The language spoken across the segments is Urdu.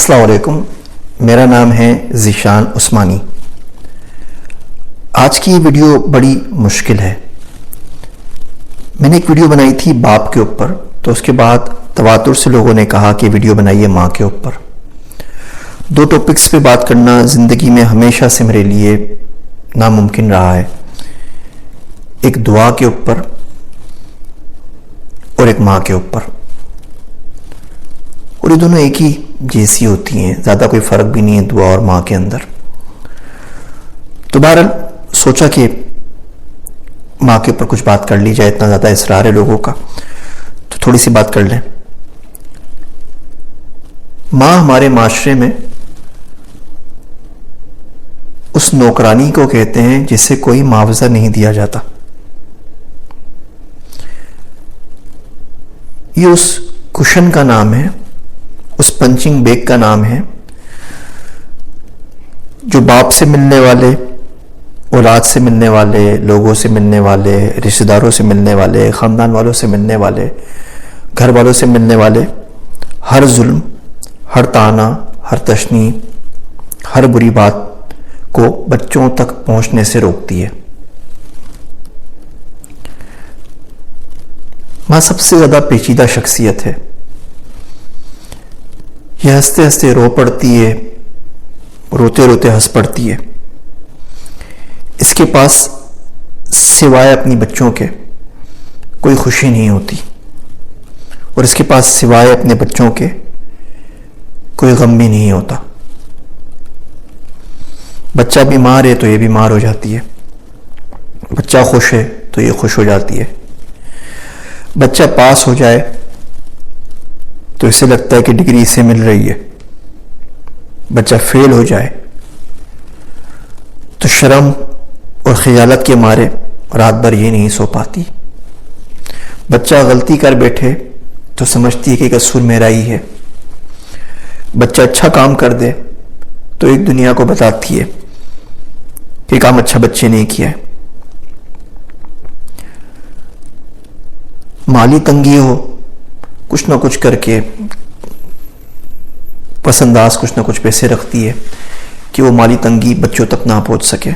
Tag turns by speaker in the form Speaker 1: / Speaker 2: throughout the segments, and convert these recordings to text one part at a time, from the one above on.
Speaker 1: السلام علیکم، میرا نام ہے ذیشان عثمانی۔ آج کی ویڈیو بڑی مشکل ہے۔ میں نے ایک ویڈیو بنائی تھی باپ کے اوپر، تو اس کے بعد تواتر سے لوگوں نے کہا کہ ویڈیو بنائیے ماں کے اوپر۔ دو ٹاپکس پہ بات کرنا زندگی میں ہمیشہ سے میرے لیے ناممکن رہا ہے، ایک دعا کے اوپر اور ایک ماں کے اوپر، اور یہ دونوں ایک ہی جیسی ہوتی ہیں، زیادہ کوئی فرق بھی نہیں ہے دعا اور ماں کے اندر۔ تو بہرحال سوچا کہ ماں کے اوپر کچھ بات کر لی جائے، اتنا زیادہ اصرار ہے لوگوں کا تو تھوڑی سی بات کر لیں۔ ماں ہمارے معاشرے میں اس نوکرانی کو کہتے ہیں جسے کوئی معاوضہ نہیں دیا جاتا۔ یہ اس کشن کا نام ہے، اس پنچنگ بیگ کا نام ہے جو باپ سے ملنے والے، اولاد سے ملنے والے، لوگوں سے ملنے والے، رشتہ داروں سے ملنے والے، خاندان والوں سے ملنے والے، گھر والوں سے ملنے والے، ہر ظلم، ہر طعنہ، ہر تشنیع، ہر بری بات کو بچوں تک پہنچنے سے روکتی ہے۔ ماں سب سے زیادہ پیچیدہ شخصیت ہے۔ یہ ہنستے ہنستے رو پڑتی ہے، روتے روتے ہنس پڑتی ہے۔ اس کے پاس سوائے اپنی بچوں کے کوئی خوشی نہیں ہوتی، اور اس کے پاس سوائے اپنے بچوں کے کوئی غم بھی نہیں ہوتا۔ بچہ بیمار ہے تو یہ بیمار ہو جاتی ہے، بچہ خوش ہے تو یہ خوش ہو جاتی ہے، بچہ پاس ہو جائے تو اسے لگتا ہے کہ ڈگری اسے مل رہی ہے، بچہ فیل ہو جائے تو شرم اور خجالت کے مارے رات بھر یہ نہیں سو پاتی، بچہ غلطی کر بیٹھے تو سمجھتی ہے کہ قصور میرا ہی ہے، بچہ اچھا کام کر دے تو ایک دنیا کو بتاتی ہے کہ کام اچھا بچے نے کیا ہے۔ مالی تنگی ہو، کچھ نہ کچھ کر کے پسنداز کچھ نہ کچھ پیسے رکھتی ہے کہ وہ مالی تنگی بچوں تک نہ پہنچ سکے،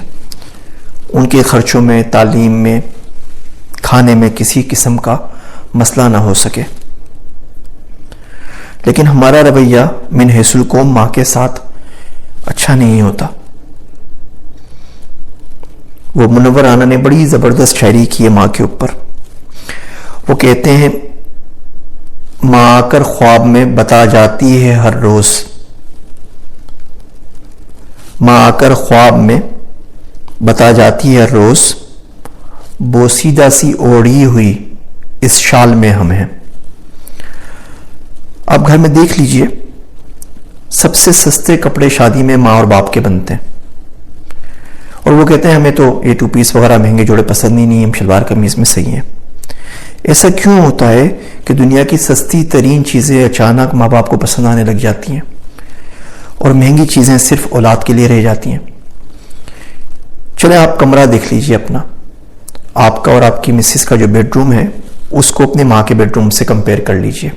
Speaker 1: ان کے خرچوں میں، تعلیم میں، کھانے میں کسی قسم کا مسئلہ نہ ہو سکے۔ لیکن ہمارا رویہ من حیث القوم ماں کے ساتھ اچھا نہیں ہوتا۔ وہ منور رانا نے بڑی زبردست شاعری کی ہے ماں کے اوپر۔ وہ کہتے ہیں، ماں آ کر خواب میں بتا جاتی ہے ہر روز، ماں آ کر خواب میں بتا جاتی ہے ہر روز، بوسیدہ سی اوڑھی ہوئی اس شال میں ہم ہیں۔ آپ گھر میں دیکھ لیجئے، سب سے سستے کپڑے شادی میں ماں اور باپ کے بنتے ہیں، اور وہ کہتے ہیں ہمیں تو یہ ٹو پیس وغیرہ مہنگے جوڑے پسند ہی نہیں، ہم شلوار قمیض میں صحیح ہیں۔ ایسا کیوں ہوتا ہے کہ دنیا کی سستی ترین چیزیں اچانک ماں باپ کو پسند آنے لگ جاتی ہیں، اور مہنگی چیزیں صرف اولاد کے لیے رہ جاتی ہیں؟ چلیں آپ کمرہ دیکھ لیجئے اپنا، آپ کا اور آپ کی مسز کا جو بیڈ روم ہے اس کو اپنے ماں کے بیڈ روم سے کمپیئر کر لیجئے۔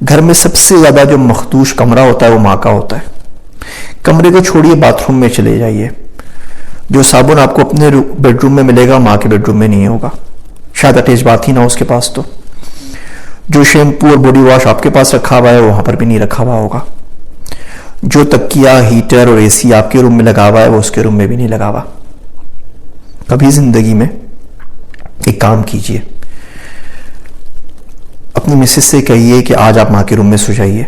Speaker 1: گھر میں سب سے زیادہ جو مخدوش کمرہ ہوتا ہے وہ ماں کا ہوتا ہے۔ کمرے کو چھوڑیے، باتھ روم میں چلے جائیے، جو صابن آپ کو اپنے بیڈ روم میں ملے گا ماں کے بیڈ روم میں نہیں ہوگا، شاید اٹیچ بات ہی نہ ہو اس کے پاس۔ تو جو شیمپو اور باڈی واش آپ کے پاس رکھا ہوا ہے وہاں پر بھی نہیں رکھا ہوا ہوگا، جو تکیہ، ہیٹر اور اے سی آپ کے روم میں لگا ہوا ہے وہ اس کے روم میں بھی نہیں لگا ہوا۔ کبھی زندگی میں ایک کام کیجئے، اپنی مسز سے کہیے کہ آج آپ ماں کے روم میں سو جائیے،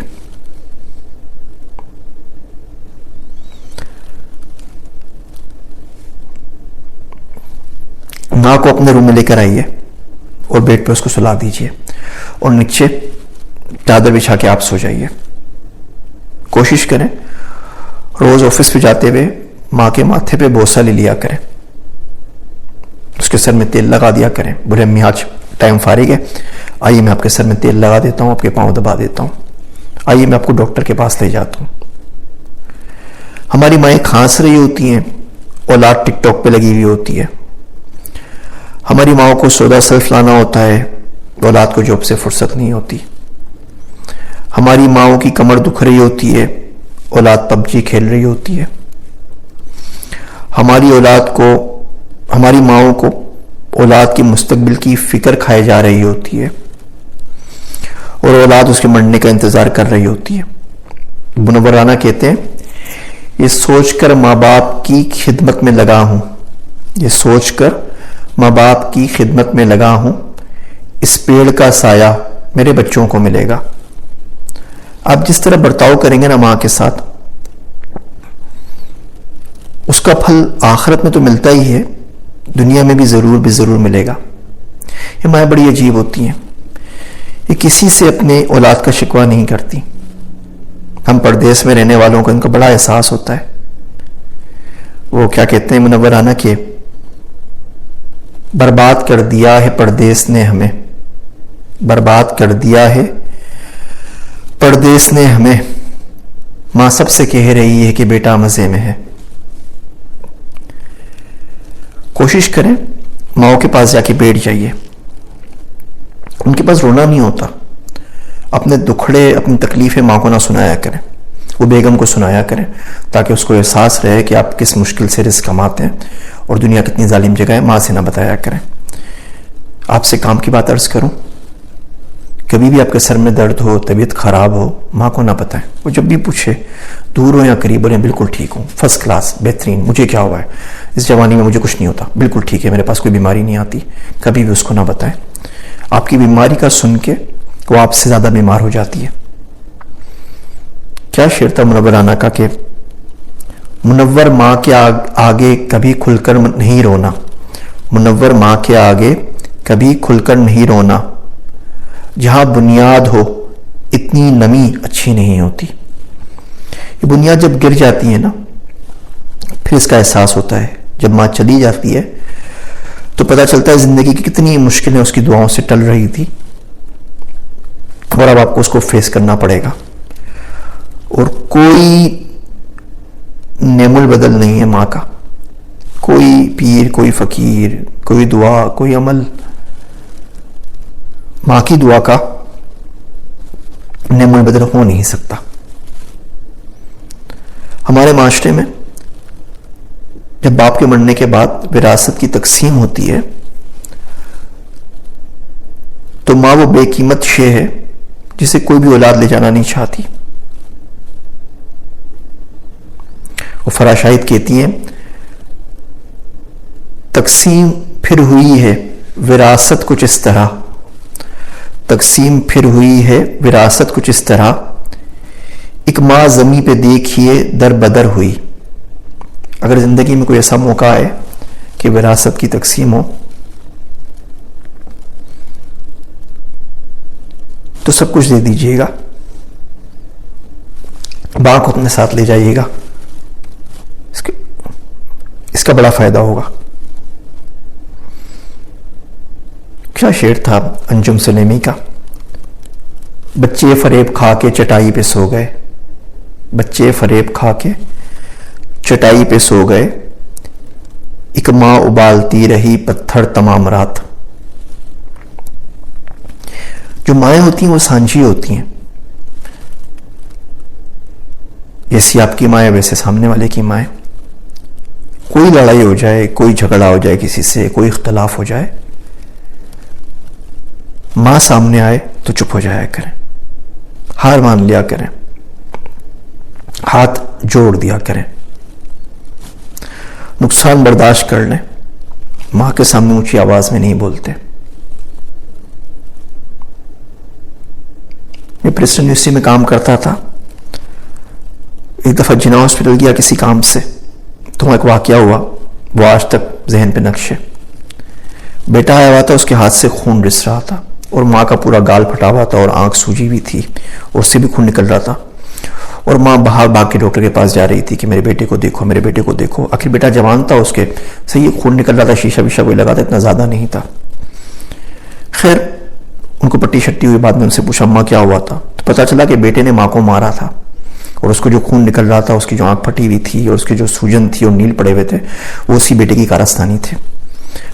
Speaker 1: ماں کو اپنے روم میں لے کر آئیے اور بیڈ پہ اس کو سلا دیجئے، اور نیچے چادر بچھا کے آپ سو جائیے۔ کوشش کریں روز آفس پہ جاتے ہوئے ماں کے ماتھے پہ بوسہ لے لیا کریں، اس کے سر میں تیل لگا دیا کریں، بولے امی آج ٹائم فارغ ہے، آئیے میں آپ کے سر میں تیل لگا دیتا ہوں، آپ کے پاؤں دبا دیتا ہوں، آئیے میں آپ کو ڈاکٹر کے پاس لے جاتا ہوں۔ ہماری مائیں کھانس رہی ہوتی ہیں، اولاد ٹک ٹاک پہ لگی ہوئی ہوتی ہے، ہماری ماں کو سودا سلف لانا ہوتا ہے، اولاد کو جاب سے فرصت نہیں ہوتی۔ ہماری ماؤں کی کمر دکھ رہی ہوتی ہے، اولاد پب جی کھیل رہی ہوتی ہے. ہماری ماؤں کو اولاد کی مستقبل کی فکر کھائے جا رہی ہوتی ہے اور اولاد اس کے مرنے کا انتظار کر رہی ہوتی ہے. منور رانا کہتے ہیں یہ سوچ کر ماں باپ کی خدمت میں لگا ہوں، یہ سوچ کر ماں باپ کی خدمت میں لگا ہوں، اس پیڑ کا سایہ میرے بچوں کو ملے گا. آپ جس طرح برتاؤ کریں گے نا ماں کے ساتھ، اس کا پھل آخرت میں تو ملتا ہی ہے، دنیا میں بھی ضرور ملے گا. یہ مائیں بڑی عجیب ہوتی ہیں، یہ کسی سے اپنے اولاد کا شکوہ نہیں کرتی. ہم پردیس میں رہنے والوں کو ان کا بڑا احساس ہوتا ہے. وہ کیا کہتے ہیں منور رانا کہ برباد کر دیا ہے پردیس نے ہمیں، برباد کر دیا ہے پردیس نے ہمیں، ماں سب سے کہہ رہی ہے کہ بیٹا مزے میں ہے. کوشش کریں ماؤں کے پاس جا کے بیٹھ جائیے، ان کے پاس رونا نہیں ہوتا. اپنے دکھڑے اپنی تکلیفیں ماں کو نہ سنایا کریں، وہ بیگم کو سنایا کریں تاکہ اس کو احساس رہے کہ آپ کس مشکل سے رزق کماتے ہیں اور دنیا کتنی ظالم جگہ ہے. ماں سے نہ بتایا کریں. آپ سے کام کی بات عرض کروں، کبھی بھی آپ کے سر میں درد ہو، طبیعت خراب ہو، ماں کو نہ بتائیں. وہ جب بھی پوچھے دور ہو یا قریب ہو، بالکل ٹھیک ہوں، فرسٹ کلاس، بہترین، مجھے کیا ہوا ہے، اس جوانی میں مجھے کچھ نہیں ہوتا، بالکل ٹھیک ہے، میرے پاس کوئی بیماری نہیں آتی. کبھی بھی اس کو نہ بتائیں. آپ کی بیماری کا سن کے وہ آپ سے زیادہ بیمار ہو جاتی ہے. کیا شعر تھا منور رانا کا کہ منور ماں کے آگے کبھی کھل کر نہیں رونا، منور ماں کے آگے کبھی کھل کر نہیں رونا، جہاں بنیاد ہو اتنی نمی اچھی نہیں ہوتی. یہ بنیاد جب گر جاتی ہے نا پھر اس کا احساس ہوتا ہے. جب ماں چلی جاتی ہے تو پتہ چلتا ہے زندگی کی کتنی مشکلیں اس کی دعاؤں سے ٹل رہی تھی اور اب آپ کو اس کو فیس کرنا پڑے گا. اور کوئی نعم البدل نہیں ہے ماں کا، کوئی پیر، کوئی فقیر، کوئی دعا، کوئی عمل ماں کی دعا کا نعم البدل ہو نہیں سکتا. ہمارے معاشرے میں جب باپ کے مرنے کے بعد وراثت کی تقسیم ہوتی ہے تو ماں وہ بے قیمت شے ہے جسے کوئی بھی اولاد لے جانا نہیں چاہتی. وہ فرا شاہد کہتی ہیں تقسیم پھر ہوئی ہے وراثت کچھ اس طرح، تقسیم پھر ہوئی ہے وراثت کچھ اس طرح، ایک ماں زمیں پہ دیکھیے در بدر ہوئی. اگر زندگی میں کوئی ایسا موقع ہے کہ وراثت کی تقسیم ہو تو سب کچھ دے دیجیے گا، ماں کو اپنے ساتھ لے جائیے گا، اس کا بڑا فائدہ ہوگا. کیا شعر تھا انجم سلیمی کا، بچے فریب کھا کے چٹائی پہ سو گئے، بچے فریب کھا کے چٹائی پہ سو گئے، ایک ماں ابالتی رہی پتھر تمام رات. جو مائیں ہوتی ہیں وہ سانجھی ہوتی ہیں، جیسی آپ کی مائیں ویسے سامنے والے کی مائیں. کوئی لڑائی ہو جائے، کوئی جھگڑا ہو جائے کسی سے، کوئی اختلاف ہو جائے، ماں سامنے آئے تو چپ ہو جایا کریں، ہار مان لیا کریں، ہاتھ جوڑ دیا کریں، نقصان برداشت کر لیں. ماں کے سامنے اونچی آواز میں نہیں بولتے. میں پریسٹن یونیورسٹی میں کام کرتا تھا. ایک دفعہ جنا ہاسپٹل گیا کسی کام سے تو ایک واقعہ ہوا وہ آج تک ذہن پہ نقش ہے. بیٹا آیا ہوا تھا، اس کے ہاتھ سے خون رس رہا تھا اور ماں کا پورا گال پھٹا ہوا تھا اور آنکھ سوجی ہوئی تھی اور اس سے بھی خون نکل رہا تھا. اور ماں بھاگ کے ڈاکٹر کے پاس جا رہی تھی کہ میرے بیٹے کو دیکھو، میرے بیٹے کو دیکھو. آخر بیٹا جوان تھا، اس کے صحیح خون نکل رہا تھا، شیشہ ویشہ کوئی لگا تھا، اتنا زیادہ نہیں تھا. خیر ان کو پٹی شٹی ہوئی، بعد میں ان سے پوچھا ماں کیا ہوا تھا، تو پتا چلا کہ بیٹے نے ماں کو مارا تھا اور اس کو جو خون نکل رہا تھا، اس کی جو آنکھ پھٹی ہوئی تھی اور اس کے جو سوجن تھی اور نیل پڑے ہوئے تھے وہ اسی بیٹے کی کارستانی تھے.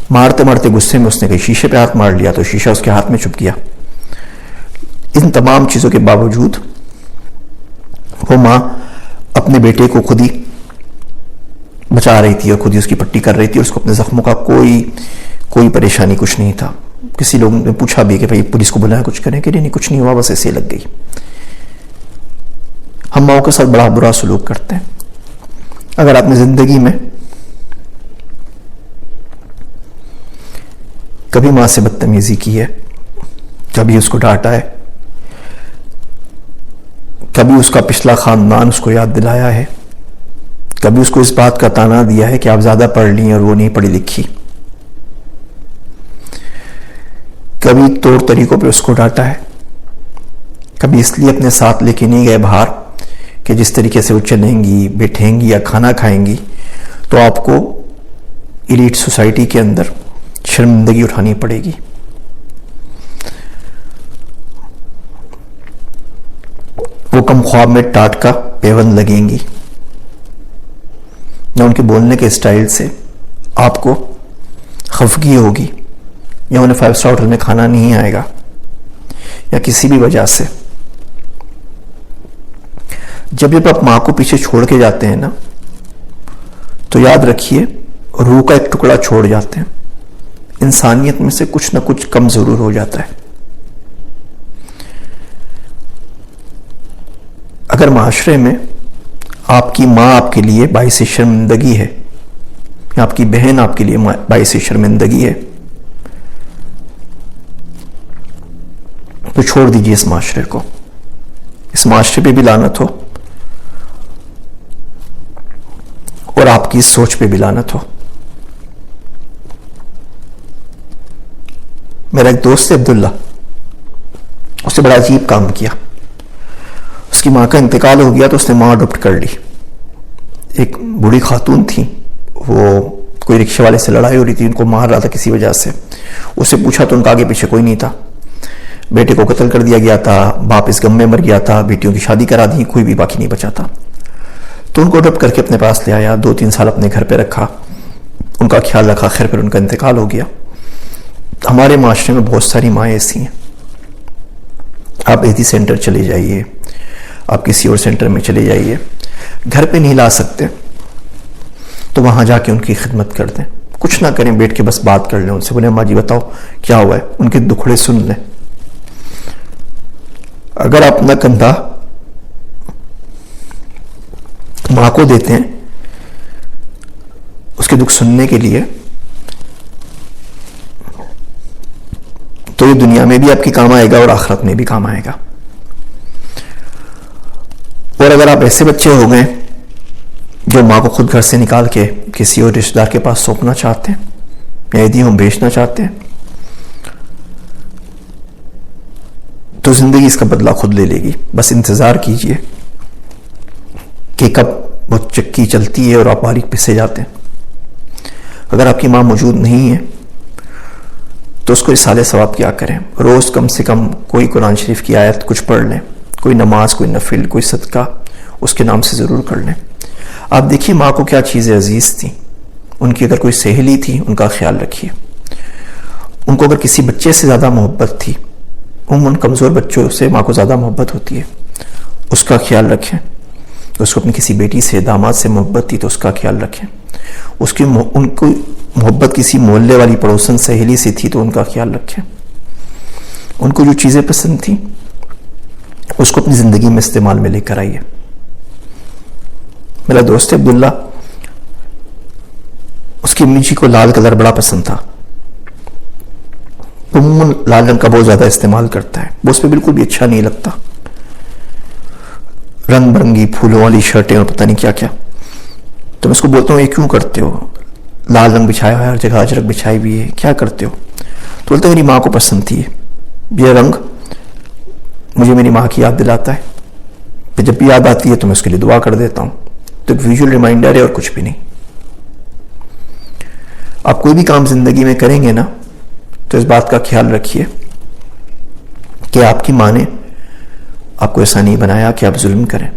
Speaker 1: مارتے مارتے غصے میں اس نے کہیں شیشے پہ ہاتھ مار لیا تو شیشہ اس کے ہاتھ میں چھپ گیا. ان تمام چیزوں کے باوجود وہ ماں اپنے بیٹے کو خود ہی بچا رہی تھی اور خود ہی اس کی پٹی کر رہی تھی، اور اس کو اپنے زخموں کا کوئی پریشانی کچھ نہیں تھا. کسی لوگوں نے پوچھا بھی کہ بھائی پولیس کو بلایا کچھ کریں، کہ نہیں کچھ نہیں ہوا، بس ایسے لگ گئی. ہم ماؤں کے ساتھ بڑا برا سلوک کرتے ہیں. اگر آپ نے زندگی میں کبھی ماں سے بدتمیزی کی ہے، کبھی اس کو ڈانٹا ہے، کبھی اس کا پچھلا خاندان اس کو یاد دلایا ہے، کبھی اس کو اس بات کا تانا دیا ہے کہ آپ زیادہ پڑھ لی اور وہ نہیں پڑھی لکھی، کبھی طور طریقوں پہ اس کو ڈانٹا ہے، کبھی اس لیے اپنے ساتھ لے کے نہیں گئے باہر کہ جس طریقے سے وہ چلیں گی، بیٹھیں گی یا کھانا کھائیں گی تو آپ کو ایلیٹ سوسائٹی کے اندر شرمندگی اٹھانی پڑے گی. وہ کم خواب میں ٹاٹ کا پیوند لگیں گی، یا ان کے بولنے کے اسٹائل سے آپ کو خفگی ہوگی، یا انہیں 5 اسٹار ہوٹل میں کھانا نہیں آئے گا، یا کسی بھی وجہ سے. جب آپ ماں کو پیچھے چھوڑ کے جاتے ہیں نا، تو یاد رکھیے روح کا ایک ٹکڑا چھوڑ جاتے ہیں. انسانیت میں سے کچھ نہ کچھ کم ضرور ہو جاتا ہے. اگر معاشرے میں آپ کی ماں آپ کے لیے باعث شرمندگی ہے، یا آپ کی بہن آپ کے لیے باعث شرمندگی ہے، تو چھوڑ دیجیے اس معاشرے کو. اس معاشرے پہ بھی لعنت ہو اور آپ کی سوچ پہ بھی لعنت ہو. میرا ایک دوست ہے عبداللہ، اس نے بڑا عجیب کام کیا. اس کی ماں کا انتقال ہو گیا تو اس نے ماں اڈاپٹ کر لی. ایک بوڑھی خاتون تھی، وہ کوئی رکشے والے سے لڑائی ہو رہی تھی، ان کو مار رہا تھا کسی وجہ سے. اس سے پوچھا تو ان کا آگے پیچھے کوئی نہیں تھا. بیٹے کو قتل کر دیا گیا تھا، باپ اس غم میں مر گیا تھا، بیٹیوں کی شادی کرا دی، کوئی بھی باقی نہیں بچا تھا. تو ان کو اڈاپٹ کر کے اپنے پاس لے آیا، 2-3 سال اپنے گھر پہ رکھا، ان کا خیال رکھا. خیر پھر ان کا انتقال ہو گیا. ہمارے معاشرے میں بہت ساری مائیں ایسی ہیں. آپ ایدھی سینٹر چلے جائیے، آپ کسی اور سینٹر میں چلے جائیے، گھر پہ نہیں لا سکتے تو وہاں جا کے ان کی خدمت کر دیں. کچھ نہ کریں، بیٹھ کے بس بات کر لیں ان سے. بولے ماں جی بتاؤ کیا ہوا ہے، ان کے دکھڑے سن لیں. اگر آپ اپنا کندھا ماں کو دیتے ہیں اس کے دکھ سننے کے لیے، تو یہ دنیا میں بھی آپ کی کام آئے گا اور آخرت میں بھی کام آئے گا. اور اگر آپ ایسے بچے ہو گئے جو ماں کو خود گھر سے نکال کے کسی اور رشتہ دار کے پاس سونپنا چاہتے ہیں یا ایدیوں بیچنا چاہتے ہیں، تو زندگی اس کا بدلہ خود لے لے گی. بس انتظار کیجئے کہ کب وہ چکی چلتی ہے اور آپ باریک پسے جاتے ہیں. اگر آپ کی ماں موجود نہیں ہے تو اس کو رسالے ثواب کیا کریں. روز کم سے کم کوئی قرآن شریف کی آیت کچھ پڑھ لیں، کوئی نماز، کوئی نفل، کوئی صدقہ اس کے نام سے ضرور کر لیں. آپ دیکھیے ماں کو کیا چیزیں عزیز تھیں. ان کی اگر کوئی سہیلی تھی ان کا خیال رکھیے. ان کو اگر کسی بچے سے زیادہ محبت تھی، ان کمزور بچوں سے ماں کو زیادہ محبت ہوتی ہے، اس کا خیال رکھیں. اس کو اپنی کسی بیٹی سے، داماد سے محبت تھی تو اس کا خیال رکھیں. ان کو محبت کسی محلے والی پڑوسن سہیلی سے تھی تو ان کا خیال رکھیں. ان کو جو چیزیں پسند تھیں اس کو اپنی زندگی میں استعمال میں لے کر آئیے. میرا دوست عبداللہ، اس کی امی جی کو لال کلر بڑا پسند تھا. عموماً لال رنگ کا بہت زیادہ استعمال کرتا ہے، وہ اس پہ بالکل بھی اچھا نہیں لگتا. رنگ برنگی پھولوں والی شرٹیں اور پتہ نہیں کیا کیا. تو میں اس کو بولتا ہوں یہ کیوں کرتے ہو، لال رنگ بچھایا ہوا ہے، ہر جگہ اجرک بچھائی ہوئی ہے، کیا کرتے ہو؟ تو بولتے میری ماں کو پسند تھی یہ رنگ، مجھے میری ماں کی یاد دلاتا ہے. پھر جب بھی یاد آتی ہے تو میں اس کے لیے دعا کر دیتا ہوں. تو ایک ویژول ریمائنڈر ہے اور کچھ بھی نہیں. آپ کوئی بھی کام زندگی میں کریں گے نا تو اس بات کا خیال رکھیے کہ آپ کی ماں نے آپ کو ایسا نہیں بنایا کہ آپ ظلم کریں.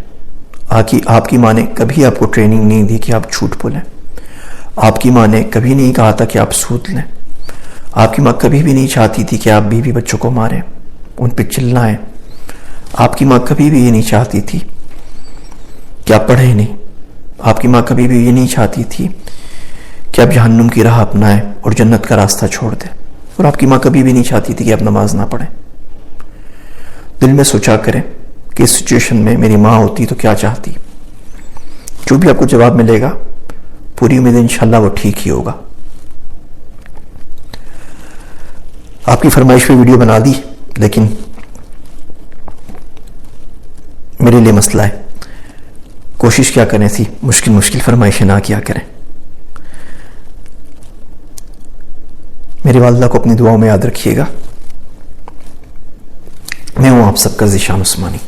Speaker 1: آپ کی ماں نے کبھی آپ کو ٹریننگ نہیں دی کہ آپ جھوٹ بولیں. آپ کی ماں نے کبھی نہیں کہا تھا کہ آپ سود لیں. آپ کی ماں کبھی بھی نہیں چاہتی تھی کہ آپ بیوی بچوں کو ماریں، ان پہ چلائیں. آپ کی ماں کبھی بھی یہ نہیں چاہتی تھی کہ آپ پڑھیں نہیں. آپ کی ماں کبھی بھی یہ نہیں چاہتی تھی کہ آپ جہنم کی راہ اپنائیں اور جنت کا راستہ چھوڑ دیں. اور آپ کی ماں کبھی بھی نہیں چاہتی تھی کہ آپ نماز نہ پڑھیں. دل میں سوچا کریں کہ اس سچویشن میں میری ماں ہوتی تو کیا چاہتی. جو بھی آپ کو جواب ملے گا پوری امید انشاءاللہ وہ ٹھیک ہی ہوگا. آپ کی فرمائش پہ ویڈیو بنا دی، لیکن میرے لیے مسئلہ ہے. کوشش کیا کریں تھی مشکل فرمائشیں نہ کیا کریں. میری والدہ کو اپنی دعاؤں میں یاد رکھیے گا. میں ہوں آپ سب کا ذیشان عثمانی.